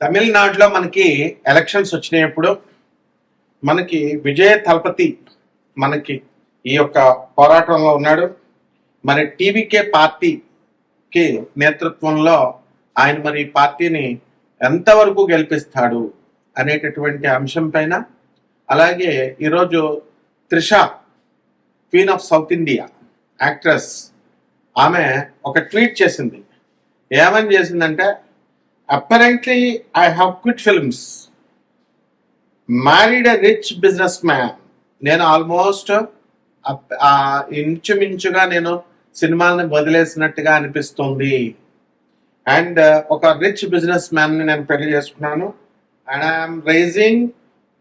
తమిళనాడులో మనకి ఎలక్షన్స్ వచ్చినప్పుడు మనకి విజయ్ తలపతి మనకి ఈ యొక్క పోరాటంలో ఉన్నాడు. మరి టీవీకే పార్టీకి నేతృత్వంలో ఆయన మరి పార్టీని ఎంతవరకు గెలిపిస్తాడు అనేటటువంటి అంశం పైన, అలాగే ఈరోజు Trisha queen of south India actress ఆమె ఒక ట్వీట్ చేసింది. ఏమని చేసిందంటే, apparently I have quit films, married a rich business man. నేను ఆల్మోస్ట్ ఇంచుమించుగా నేను సినిమాలను వదిలేసినట్టుగా అనిపిస్తుంది. అండ్ ఒక రిచ్ బిజినెస్ మ్యాన్ ని నేను పెళ్లి చేసుకున్నాను. అండ్ ఐఎమ్ రైజింగ్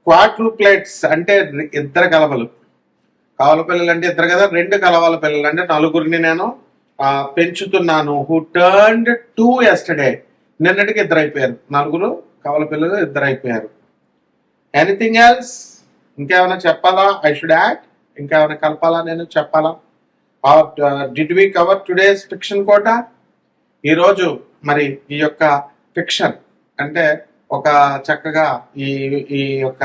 క్వాడ్రూప్లెట్స్ అంటే ఇద్దరు కలవలు. కవల పిల్లలు అంటే ఇద్దరు కదా, రెండు కలవల పిల్లలు అంటే నలుగురిని నేను పెంచుతున్నాను. Who turned 2 yesterday. నిన్నటికి ఇద్దరు అయిపోయారు. నలుగురు కవల పిల్లలు ఇద్దరు అయిపోయారు. Anything else? ఇంకేమైనా చెప్పాలా? I should add? ఇంకేమైనా కలపాలా? నేను చెప్పాలా? Did we cover today's fiction quota? ఈరోజు మరి ఈ యొక్క ఫిక్షన్ అంటే ఒక చక్కగా ఈ యొక్క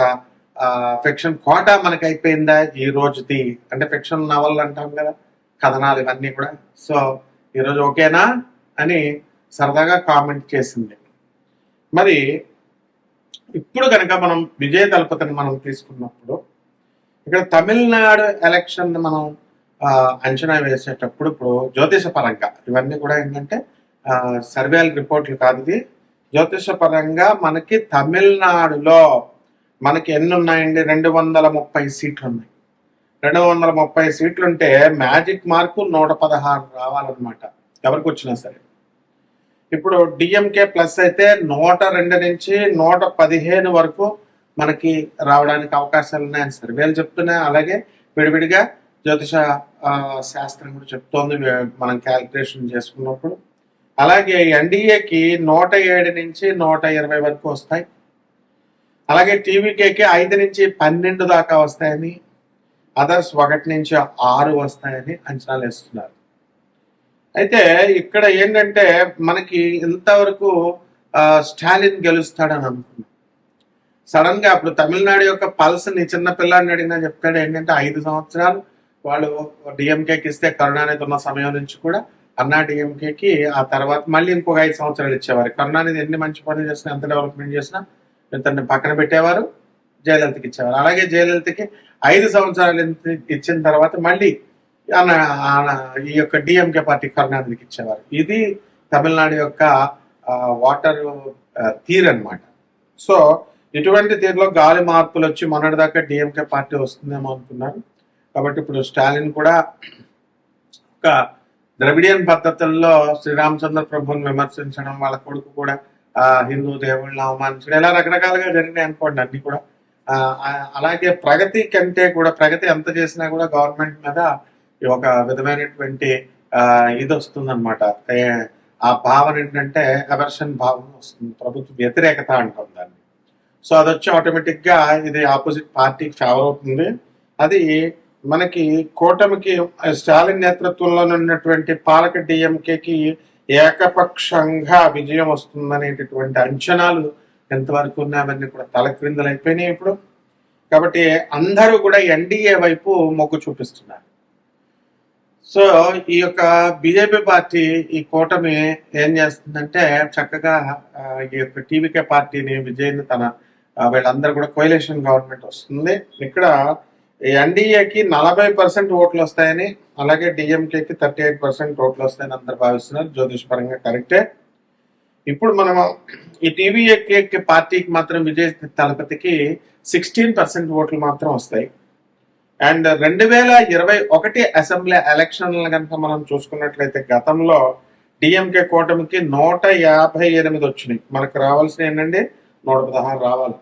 ఫిక్షన్ కోట మనకి అయిపోయిందా ఈ రోజుది? అంటే ఫిక్షన్ నవల్ అంటాం కదా, కథనాలు ఇవన్నీ కూడా. సో ఈరోజు ఓకేనా అని సరదాగా కామెంట్ చేసింది. మరి ఇప్పుడు కనుక మనం విజయ దళపతిని మనం తీసుకున్నప్పుడు ఇక్కడ తమిళనాడు ఎలక్షన్ మనం అంచనా వేసేటప్పుడు ఇప్పుడు జ్యోతిష పరంగా ఇవన్నీ కూడా ఏంటంటే సర్వేల రిపోర్ట్లు కాదు, ఇది జ్యోతిష పరంగా మనకి తమిళనాడులో మనకి ఎన్ని ఉన్నాయండి? 230 సీట్లు ఉన్నాయి. 230 సీట్లు ఉంటే మ్యాజిక్ మార్కు 116 రావాలన్నమాట ఎవరికి వచ్చినా సరే. ఇప్పుడు డిఎంకే ప్లస్ అయితే 102 నుంచి 115 వరకు మనకి రావడానికి అవకాశాలు ఉన్నాయని సర్వేలు చెప్తున్నాయి. అలాగే విడివిడిగా జ్యోతిష శాస్త్రం కూడా చెప్తోంది మనం క్యాలిక్యులేషన్ చేసుకున్నప్పుడు. అలాగే ఎన్డీఏకి 107 నుంచి 120 వరకు వస్తాయి. అలాగే టీవీకేకి 5 నుంచి 12 దాకా వస్తాయని, అదర్స్ 1 నుంచి 6 వస్తాయని అంచనాలు వేస్తున్నారు. అయితే ఇక్కడ ఏంటంటే మనకి ఇంతవరకు స్టాలిన్ గెలుస్తాడని అనుకున్నాం. సడన్ గా అప్పుడు తమిళనాడు యొక్క పల్స్ ని చిన్న పిల్లాడిని అడిగినా చెప్తాడు ఏంటంటే 5 సంవత్సరాలు వాళ్ళు డిఎంకేకి ఇస్తే కరుణానిధి ఉన్న సమయం నుంచి కూడా అన్నా డిఎంకేకి ఆ తర్వాత మళ్ళీ ఇంకొక 5 సంవత్సరాలు ఇచ్చేవారు. కరుణానిధి ఎన్ని మంచి పనులు చేసినా, ఎంత డెవలప్మెంట్ చేసినా ఇతన్ని పక్కన పెట్టేవారు, జయలలితకి ఇచ్చేవారు. అలాగే జయలలితకి 5 సంవత్సరాలు ఇచ్చిన తర్వాత మళ్ళీ ఈ యొక్క డిఎంకే పార్టీ కరుణానిధికి ఇచ్చేవారు. ఇది తమిళనాడు యొక్క వాటర్ తీరు అనమాట. సో ఇటువంటి తీరులో గాలి మార్పులు వచ్చి మొన్నటిదాకా డిఎంకే పార్టీ వస్తుందేమో అనుకున్నారు. కాబట్టి ఇప్పుడు స్టాలిన్ కూడా ఒక ద్రవిడియన్ పద్ధతుల్లో శ్రీరామచంద్ర ప్రభుని విమర్శించడం, వాళ్ళ కొడుకు కూడా హిందూ దేవుళ్ళని అవమానించడం, ఇలా రకరకాలుగా జరిగినాయి అనుకోండి అన్ని కూడా. అలాగే ప్రగతి కంటే కూడా, ప్రగతి ఎంత చేసినా కూడా గవర్నమెంట్ మీద ఒక విధమైనటువంటి ఇది వస్తుంది అనమాట. ఆ భావన ఏంటంటే అవర్షన్ భావన వస్తుంది, ప్రభుత్వ వ్యతిరేకత అంటాం దాన్ని. సో అది వచ్చి ఆటోమేటిక్ గా ఇది ఆపోజిట్ పార్టీకి ఫేవర్ అవుతుంది. అది మనకి కూటమికి స్టాలిన్ నేతృత్వంలో ఉన్నటువంటి పాలక డిఎంకేకి ఏకపక్షంగా విజయం వస్తుందనేటటువంటి అంచనాలు ఎంతవరకు ఉన్నాయి అవన్నీ కూడా తలక్రిందలు అయిపోయినాయి ఇప్పుడు. కాబట్టి అందరూ కూడా ఎన్డీఏ వైపు మొగ్గు చూపిస్తున్నారు. సో ఈ యొక్క బీజేపీ పార్టీ, ఈ కూటమి ఏం చేస్తుందంటే చక్కగా ఈ యొక్క టీవీకే పార్టీని విజయ్ని వీళ్ళందరూ కూడా కోయలేషన్ గవర్నమెంట్ వస్తుంది. ఇక్కడ ఎన్డీఏకి 40% ఓట్లు వస్తాయని, అలాగే డిఎంకేకి 38% ఓట్లు వస్తాయని అందరు భావిస్తున్నారు. జ్యోతిష్ పరంగా కరెక్టే. ఇప్పుడు మనం ఈ టీవీకే పార్టీకి మాత్రం విజయ్ తలపతికి 16% ఓట్లు మాత్రం వస్తాయి. అండ్ 2021 అసెంబ్లీ ఎలక్షన్లు కనుక మనం చూసుకున్నట్లయితే గతంలో డిఎంకే కూటమికి 158 వచ్చినాయి. మనకు రావాల్సిన ఏంటంటే 116 రావాలి.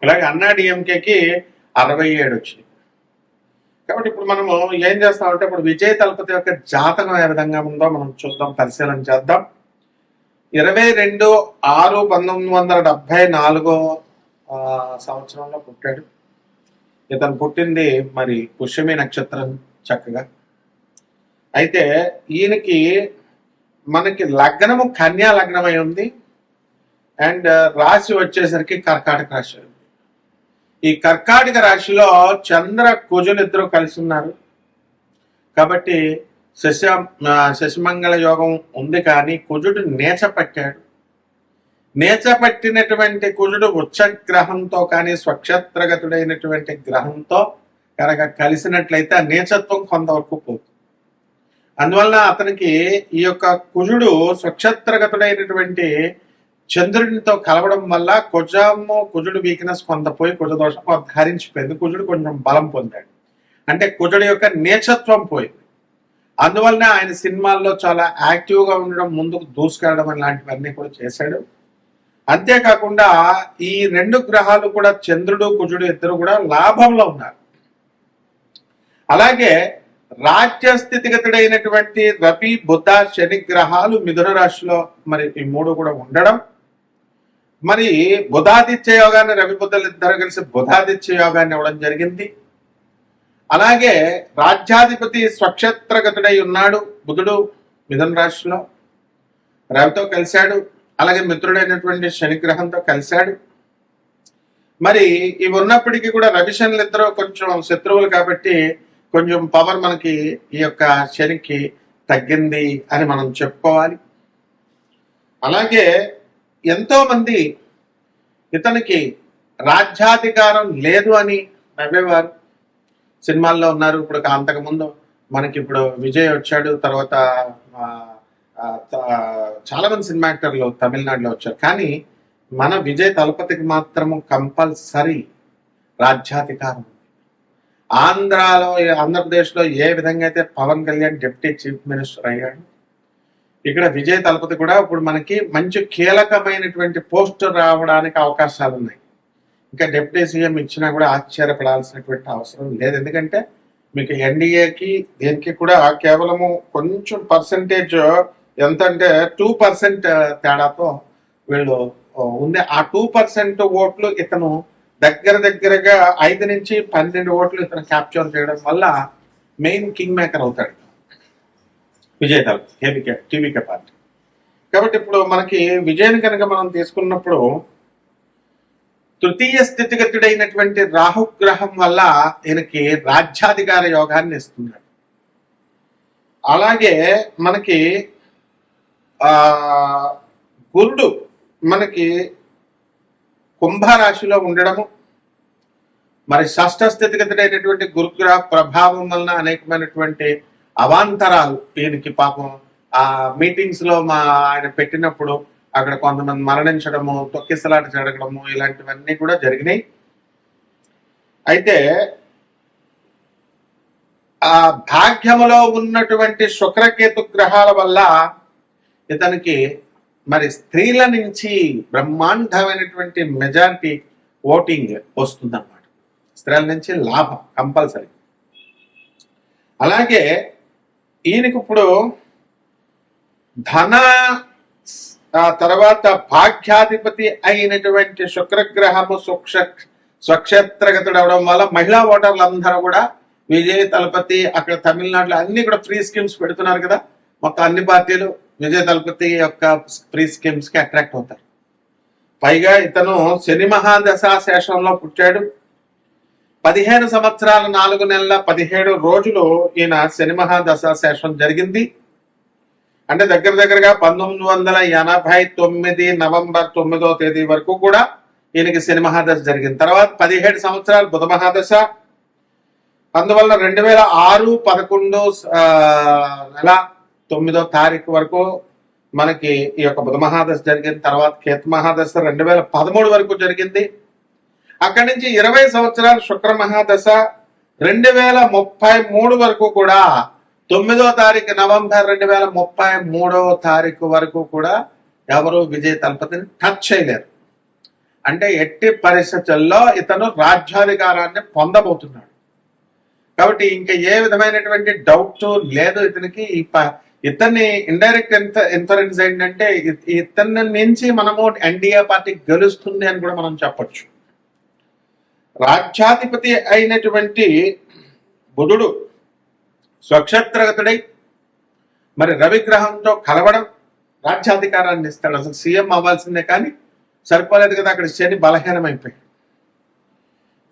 అలాగే అన్నా డిఎంకేకి 67 వచ్చినాయి. కాబట్టి ఇప్పుడు మనము ఏం చేస్తామంటే ఇప్పుడు విజయ్ తలపతి యొక్క జాతకం ఏ విధంగా ఉందో మనం చూద్దాం, పరిశీలన చేద్దాం. 22/6/1974 సంవత్సరంలో పుట్టాడు. ఇతను పుట్టింది మరి పుష్యమి నక్షత్రం చక్కగా. అయితే ఈయనకి మనకి లగ్నము కన్యా లగ్నం అయి ఉంది. అండ్ రాశి వచ్చేసరికి కర్కాటక రాశి. ఈ కర్కాటక రాశిలో చంద్ర కుజులు ఇద్దరు కలిసి ఉన్నారు కాబట్టి శశిమంగళ యోగం ఉంది, కానీ కుజుడు నీచపట్టాడు. నీచపట్టినటువంటి కుజుడు వృక్షగ్రహంతో కానీ స్వక్షేత్రగతుడైనటువంటి గ్రహంతో కనుక కలిసినట్లయితే ఆ నీచత్వం కొంతవరకు పోతుంది. అందువల్ల అతనికి ఈ యొక్క కుజుడు స్వక్షేత్రగతుడైనటువంటి చంద్రుడితో కలవడం వల్ల కుజుడు వీక్నెస్ కొంత పోయి కుజ దోషం కొంత హరించిపోయింది. కుజుడు కొంచెం బలం పొందాడు, అంటే కుజుడు యొక్క నీచత్వం పోయింది. అందువలన ఆయన సినిమాల్లో చాలా యాక్టివ్గా ఉండడం, ముందుకు దూసుకెళ్ళడం లాంటివన్నీ కూడా చేశాడు. అంతేకాకుండా ఈ రెండు గ్రహాలు కూడా చంద్రుడు కుజుడు ఇద్దరు కూడా లాభంలో ఉన్నారు. అలాగే రాజ్య స్థితిగతుడైనటువంటి రవి బుధ శని గ్రహాలు మిథున రాశిలో మరి ఈ మూడు కూడా ఉండడం, మరి బుధాదిత్య యోగాన్ని రవి బుద్ధులు ఇద్దరు కలిసి బుధాదిత్య యోగాన్ని ఇవ్వడం జరిగింది. అలాగే రాజ్యాధిపతి స్వక్షేత్రగతుడై ఉన్నాడు బుధుడు మిథున రాశిలో రవితో కలిశాడు. అలాగే మిత్రుడైనటువంటి శనిగ్రహంతో కలిశాడు. మరి ఇవి ఉన్నప్పటికీ కూడా రవి శనులు ఇద్దరు కొంచెం శత్రువులు కాబట్టి కొంచెం పవర్ మనకి ఈ యొక్క శనికి తగ్గింది అని మనం చెప్పుకోవాలి. అలాగే ఎంతో మంది ఇతనికి రాజ్యాధికారం లేదు అని నవ్వేవారు, సినిమాల్లో ఉన్నారు. ఇప్పుడు అంతకుముందు మనకి ఇప్పుడు విజయ్ వచ్చాడు, తర్వాత చాలా మంది సినిమా యాక్టర్లు తమిళనాడులో వచ్చారు. కానీ మన విజయ్ తలపతికి మాత్రము కంపల్సరీ రాజ్యాధికారం. ఆంధ్రప్రదేశ్లో ఏ విధంగా అయితే Pawan Kalyan deputy chief minister అయ్యాడు, ఇక్కడ విజయ్ తలపతి కూడా ఇప్పుడు మనకి మంచి కీలకమైనటువంటి పోస్ట్ రావడానికి అవకాశాలు ఉన్నాయి. ఇంకా డిప్యూటీ సీఎం ఇచ్చినా కూడా ఆశ్చర్యపడాల్సినటువంటి అవసరం లేదు. ఎందుకంటే మీకు ఎన్డీఏకి దీనికి కూడా కేవలము కొంచెం పర్సంటేజ్ ఎంత అంటే 2% తేడాతో వీళ్ళు ఉంది. ఆ 2% ఓట్లు ఇతను దగ్గరగా 5 నుంచి 12 ఓట్లు ఇతను క్యాప్చర్ చేయడం వల్ల మెయిన్ కింగ్ మేకర్ అవుతాడు విజయ్ తలపతి టీవీకే పార్టీ. కాబట్టి ఇప్పుడు మనకి విజయ్ కనుక మనం తీసుకున్నప్పుడు తృతీయ స్థితిగతుడైనటువంటి రాహుగ్రహం వల్ల ఈయనకి రాజ్యాధికార యోగాన్ని ఇస్తున్నాడు. అలాగే మనకి గురుడు మనకి కుంభరాశిలో ఉండడము, మరి షష్ఠ స్థితిగతుడైనటువంటి గురుగ్రహ ప్రభావం వలన అనేకమైనటువంటి అవాంతరాలు ఈయనకి పాపం ఆ మీటింగ్స్ లో ఆయన పెట్టినప్పుడు అక్కడ కొంతమంది మరణించడము, తొక్కిసలాట జరగడము ఇలాంటివన్నీ కూడా జరిగినాయి. అయితే ఆ భాగ్యములో ఉన్నటువంటి శుక్రకేతు గ్రహాల వల్ల ఇతనికి మరి స్త్రీల నుంచి బ్రహ్మాండమైనటువంటి మెజారిటీ ఓటింగ్ వస్తుందన్నమాట. స్త్రీల నుంచి లాభం కంపల్సరీ. అలాగే ఈయనకి ఇప్పుడు ధన తర్వాత భాగ్యాధిపతి అయినటువంటి శుక్రగ్రహము స్వక్షేత్రగతుడు అవడం వల్ల మహిళా ఓటర్లు అందరూ కూడా విజయ్ తలపతి అక్కడ తమిళనాడులో అన్ని కూడా ఫ్రీ స్కీమ్స్ పెడుతున్నారు కదా, మొత్తం అన్ని పార్టీలు విజయ్ తలపతి యొక్క ఫ్రీ స్కీమ్స్ కి అట్రాక్ట్ అవుతారు. పైగా ఇతను శని మహాదశ శేషంలో పుట్టాడు. 15 సంవత్సరాల 4 నెలల 17 రోజులు ఈయన శని మహాదశ శేషం జరిగింది. అంటే దగ్గరగా 1989 నవంబర్ 9వ తేదీ వరకు కూడా ఈయనకి శని మహాదశ జరిగింది. తర్వాత 17 సంవత్సరాలు బుధ మహాదశ. అందువల్ల 2006 11 నెల 9వ తారీఖు వరకు మనకి ఈ యొక్క బుధ మహాదశ జరిగింది. తర్వాత కేతు మహాదశ 2013 వరకు జరిగింది. అక్కడి నుంచి 20 సంవత్సరాలు శుక్ర మహాదశ 2033 వరకు కూడా 9వ తారీఖు నవంబర్ 2033వ తారీఖు వరకు కూడా ఎవరు విజయ్ తలపతిని టచ్ చేయలేరు. అంటే ఎట్టి పరిస్థితుల్లో ఇతను రాజ్యాధికారాన్ని పొందబోతున్నాడు. కాబట్టి ఇంకా ఏ విధమైనటువంటి డౌట్ లేదు ఇతనికి. ఇతన్ని ఇండైరెక్ట్ ఇన్ఫరెన్స్ ఏంటంటే ఇతని నుంచి మనము ఎన్డీఏ పార్టీ గెలుస్తుంది అని కూడా మనం చెప్పొచ్చు. రాజ్యాధిపతి అయినటువంటి బుధుడు స్వక్షేత్రగతుడై మరి రవిగ్రహంతో కలవడం రాజ్యాధికారాన్ని ఇస్తాడు. అసలు సీఎం అవ్వాల్సిందే కానీ సరిపోలేదు కదా, అక్కడ శని బలహీనమైపోయి.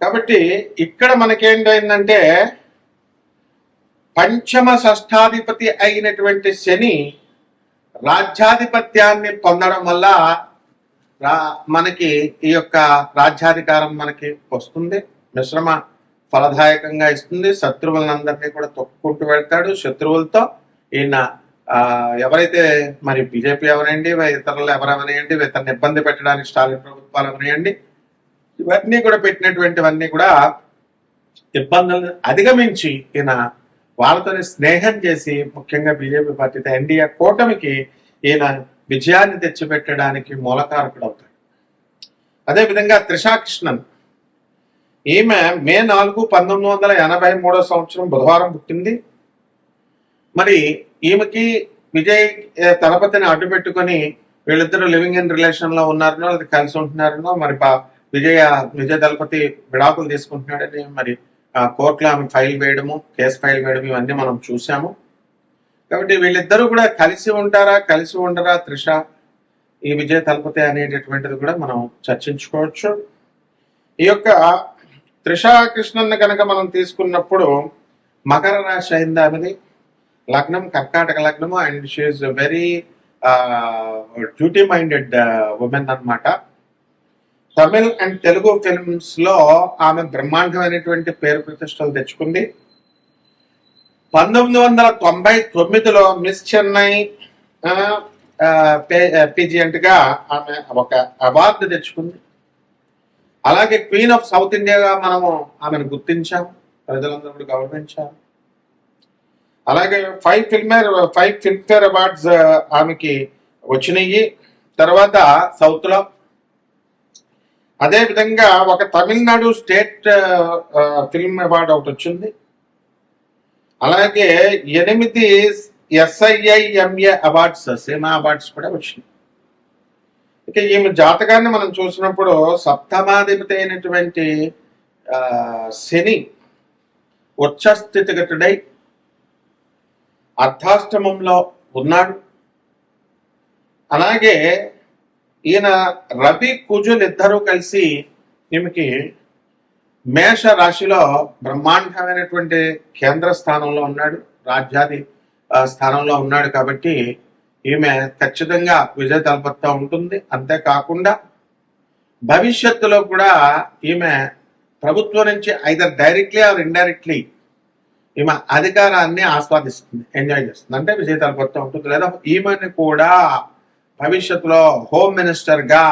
కాబట్టి ఇక్కడ మనకేంటైందంటే పంచమ షష్ఠాధిపతి అయినటువంటి శని రాజ్యాధిపత్యాన్ని పొందడం వల్ల మనకి ఈ యొక్క రాజ్యాధికారం మనకి వస్తుంది, మిశ్రమ ఫలదాయకంగా ఇస్తుంది. శత్రువులందరినీ కూడా తొక్కుంటూ వెళ్తాడు. శత్రువులతో ఈయన ఎవరైతే మరి బీజేపీ ఎవరండి, ఇతరులు ఎవరెవరేయండి, ఇతన్ని ఇబ్బంది పెట్టడానికి స్టాలిన్ ప్రభుత్వాలు ఎవరేయండి, ఇవన్నీ కూడా పెట్టినటువంటివన్నీ కూడా ఇబ్బందులను అధిగమించి ఈయన వాళ్ళతోనే స్నేహం చేసి, ముఖ్యంగా బీజేపీ పార్టీతో ఎన్డీఏ కూటమికి ఈయన విజయాన్ని తెచ్చిపెట్టడానికి మూలకారకుడు అవుతాడు. అదేవిధంగా త్రిషా కృష్ణన్, ఈమె మే 4, 1983 సంవత్సరం బుధవారం పుట్టింది. మరి ఈమెకి విజయ్ తలపతిని అడ్డు పెట్టుకొని వీళ్ళిద్దరూ లివింగ్ ఇన్ రిలేషన్ లో ఉన్నారనో అది కలిసి ఉంటున్నారనో, మరి విజయ్ దళపతి విడాకులు తీసుకుంటున్నాడని మరి కోర్టులో ఆమె కేసు ఫైల్ వేయడం ఇవన్నీ మనం చూసాము. కాబట్టి వీళ్ళిద్దరూ కూడా కలిసి ఉంటారా, కలిసి ఉండరా త్రిష ఈ విజయ్ తలపతి అనేటటువంటిది కూడా మనం చర్చించుకోవచ్చు. ఈ యొక్క త్రిషా కృష్ణన్ కనుక మనం తీసుకున్నప్పుడు మకర రాశి అయింది ఆమెది, లగ్నం కర్కాటక లగ్నము, and she is very duty minded woman అన్నమాట. తమిళ్ అండ్ తెలుగు ఫిల్మ్స్ లో ఆమె బ్రహ్మాండమైనటువంటి పేరు ప్రతిష్టలు తెచ్చుకుంది. 1999లో మిస్ చెన్నై పీజియంట్ గా ఆమె ఒక అవార్డు తెచ్చుకుంది. అలాగే క్వీన్ ఆఫ్ సౌత్ ఇండియాగా మనము ఆమెను గుర్తించాము, ప్రజలందరూ కూడా గౌరవించారు. అలాగే 5 ఫిల్మ్ఫేర్ అవార్డ్స్ ఆమెకి వచ్చినాయి. తర్వాత సౌత్ లో అదే విధంగా ఒక తమిళనాడు స్టేట్ ఫిల్మ్ అవార్డు ఒకటి వచ్చింది. అలాగే 8 SIIMA అవార్డ్స్, సినిమా అవార్డ్స్ కూడా వచ్చినాయి. ఇక ఈమె జాతకాన్ని మనం చూసినప్పుడు సప్తమాధిపతి అయినటువంటి శని ఉచ్చస్థితిగతుడై అర్ధాష్టమంలో ఉన్నాడు. అలాగే ఈయన రవి కుజులు ఇద్దరూ కలిసి ఈమెకి మేష రాశిలో బ్రహ్మాండమైనటువంటి కేంద్ర స్థానంలో ఉన్నాడు, రాజ్యాది స్థానంలో ఉన్నాడు. కాబట్టి ఈమె ఖచ్చితంగా విజయ తలపత్తా ఉంటుంది. అంతేకాకుండా భవిష్యత్తులో కూడా ఈమె ప్రభుత్వం నుంచి ఐదర్ డైరెక్ట్లీ ఆర్ ఇండైరెక్ట్లీ ఈమె అధికారాన్ని ఆస్వాదిస్తుంది, ఎంజాయ్ చేస్తుంది, అంటే విజయ తలపత్తా ఉంటుంది. లేదా ఈమెని కూడా భవిష్యత్తులో హోమ్ మినిస్టర్ గా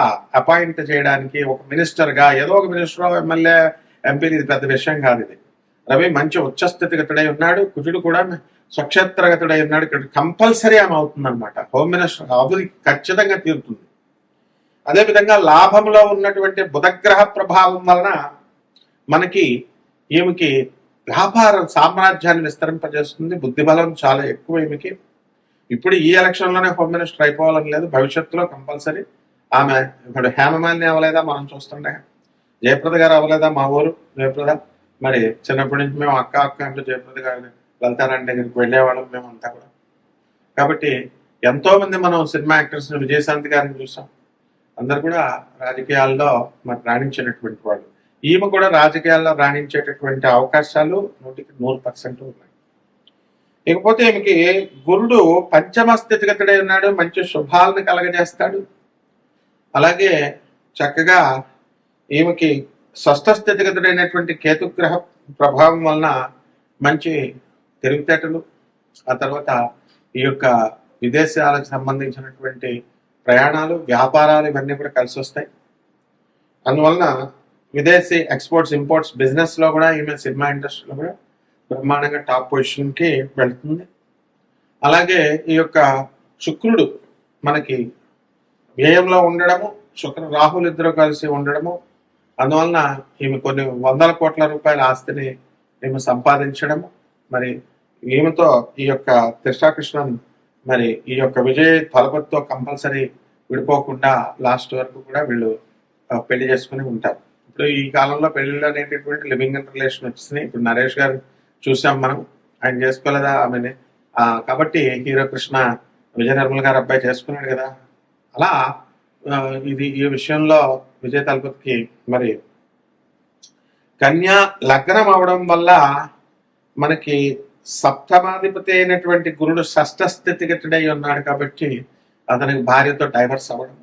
అపాయింట్ చేయడానికి, ఒక మినిస్టర్ గా, ఏదో ఒక మినిస్టర్, ఎమ్మెల్యే, ఎంపీ, ఇది పెద్ద విషయం కాదు. ఇది రవి మంచి ఉచ్చస్థితిగతుడై ఉన్నాడు, కుజుడు కూడా స్వక్షేత్రగతుడై ఉన్నాడు. ఇక్కడ కంపల్సరీ ఆమె అవుతుంది అనమాట, హోమ్ మినిస్టర్ అది ఖచ్చితంగా తీరుతుంది. అదేవిధంగా లాభంలో ఉన్నటువంటి బుధగ్రహ ప్రభావం వలన మనకి ఈమెకి వ్యాపార సామ్రాజ్యాన్ని విస్తరింపజేస్తుంది. బుద్ధిబలం చాలా ఎక్కువ ఈమెకి. ఇప్పుడు ఈ ఎలక్షన్ లోనే హోమ్ మినిస్టర్ అయిపోవాలని లేదు, భవిష్యత్తులో కంపల్సరీ ఆమె. ఇప్పుడు హేమమాలిని అవ్వలేదా, మనం చూస్తుండే జయప్రద గారు అవ్వలేదా, మా ఊరు జయప్రద. మరి చిన్నప్పటి నుంచి మేము అక్క అంటూ జయప్రద గారి వెళ్తారంటే దగ్గరికి వెళ్ళేవాళ్ళం మేమంతా కూడా. కాబట్టి ఎంతో మంది మనం సినిమా యాక్టర్స్, విజయశాంతి గారిని చూసాం, అందరు కూడా రాజకీయాల్లో మరి రాణించినటువంటి వాళ్ళు. ఈమె కూడా రాజకీయాల్లో రాణించేటటువంటి అవకాశాలు 100% ఉన్నాయి. ఇకపోతే ఈమెకి గురుడు పంచమ స్థితిగతుడై ఉన్నాడు, మంచి శుభాలను కలగజేస్తాడు. అలాగే చక్కగా ఈమెకి షష్ఠ స్థితిగతుడైనటువంటి కేతుగ్రహ ప్రభావం వలన మంచి తెలివితేటలు, ఆ తర్వాత ఈ యొక్క విదేశాలకు సంబంధించినటువంటి ప్రయాణాలు, వ్యాపారాలు ఇవన్నీ కూడా కలిసి వస్తాయి. అందువలన విదేశీ ఎక్స్పోర్ట్స్, ఇంపోర్ట్స్ బిజినెస్ లో కూడా ఈమె సినిమా ఇండస్ట్రీలో కూడా బ్రహ్మాండంగా టాప్ పొజిషన్ కి వెళ్తుంది. అలాగే ఈ యొక్క శుక్రుడు మనకి వ్యయంలో ఉండడము, రాహులు ఇద్దరు కలిసి ఉండడము, అందువలన ఈమె కొన్ని 100 కోట్ల రూపాయల ఆస్తిని ఈమె సంపాదించడము. మరి ఈమెతో ఈ యొక్క త్రిషాకృష్ణన్ మరి ఈ యొక్క విజయ్ తలపతితో కంపల్సరీ విడిపోకుండా లాస్ట్ వరకు కూడా వీళ్ళు పెళ్లి చేసుకుని ఉంటారు. ఇప్పుడు ఈ కాలంలో పెళ్లిళ్ళు అనేటటువంటి లివింగ్ ఇన్ రిలేషన్ వచ్చినాయి. ఇప్పుడు నరేష్ గారు చూసాం మనం, ఆయన చేసుకోలేదా ఆమెని. కాబట్టి హీరో కృష్ణ విజయ నిర్మల్ గారు అబ్బాయి చేసుకున్నాడు కదా. అలా ఇది ఈ విషయంలో విజయ తలపతికి మరి కన్యా లగ్నం అవడం వల్ల మనకి సప్తమాధిపతి అయినటువంటి గురుడు షష్ఠ స్థితిగతుడై ఉన్నాడు కాబట్టి అతనికి భార్యతో డైవర్స్ అవ్వడం.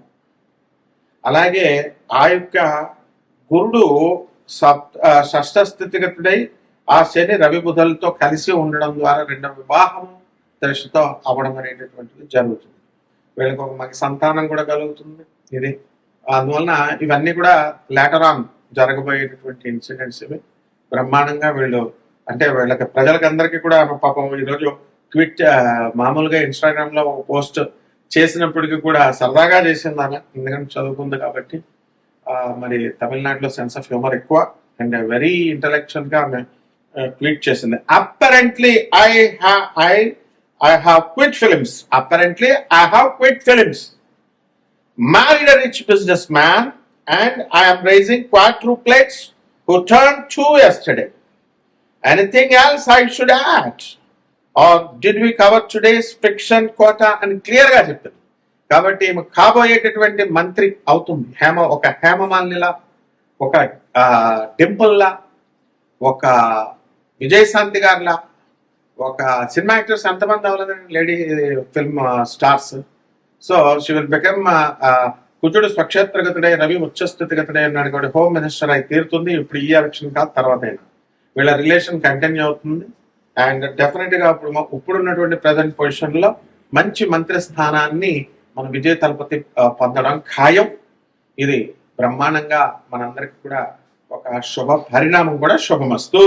అలాగే ఆ యొక్క గురుడు షష్ఠ స్థితిగతుడై ఆ శని రవి బుధులతో కలిసి ఉండడం ద్వారా రెండవ వివాహం దశతో అవ్వడం అనేటటువంటిది జరుగుతుంది. వీళ్ళకి ఒక మంచి సంతానం కూడా కలుగుతుంది. ఇది అందువలన ఇవన్నీ కూడా లేటర్ ఆన్ జరగబోయేటటువంటి ఇన్సిడెంట్స్ ఇవి. బ్రహ్మాండంగా వీళ్ళు అంటే వీళ్ళకి ప్రజలకి అందరికీ కూడా పాపం ఈరోజు ట్వీట్ మామూలుగా ఇన్స్టాగ్రామ్ లో ఒక పోస్ట్ చేసినప్పటికీ కూడా సరదాగా చేసింది ఆమె, ఎందుకంటే చదువుకుంది కాబట్టి. మరి తమిళనాడులో సెన్స్ ఆఫ్ హ్యూమర్ ఎక్కువ అండ్ వెరీ ఇంటలెక్చువల్ గా ఆమె ట్వీట్ చేసింది. అప్పరెంట్లీ I have quit films. Apparently, I have quit films. Married a rich businessman, and I am raising quadruplets who turned 2 yesterday. Anything else I should add? Or did we cover today's fiction quota and clear గా చెప్పింది. కాబట్టి కాబోయేటటువంటి మంత్రి అవుతుంది. ఒక హేమమాలినిలా, ఒక డింపుల్లా, ఒక విజయశాంతి గారిలా, ఒక cinema actors ఎంతమంది అవ్వలేదండి lady film stars. So she will become కుజుడు స్వక్షేత్రగతుడై రవి ఉచ్చస్థితిగతుడై ఉన్నాడు కాబట్టి హోమ్ మినిస్టర్ అయి తీరుతుంది. ఇప్పుడు ఈ ఎలక్షన్ కాదు, తర్వాత అయినా వీళ్ళ రిలేషన్ కంటిన్యూ అవుతుంది. అండ్ డెఫినెట్ గా ఇప్పుడు ఉన్నటువంటి ప్రజెంట్ పొజిషన్ లో మంచి మంత్రి స్థానాన్ని మన విజయ తలపతి పొందడం ఖాయం. ఇది బ్రహ్మాండంగా మనందరికి కూడా ఒక శుభ పరిణామం కూడా. శుభమస్తు.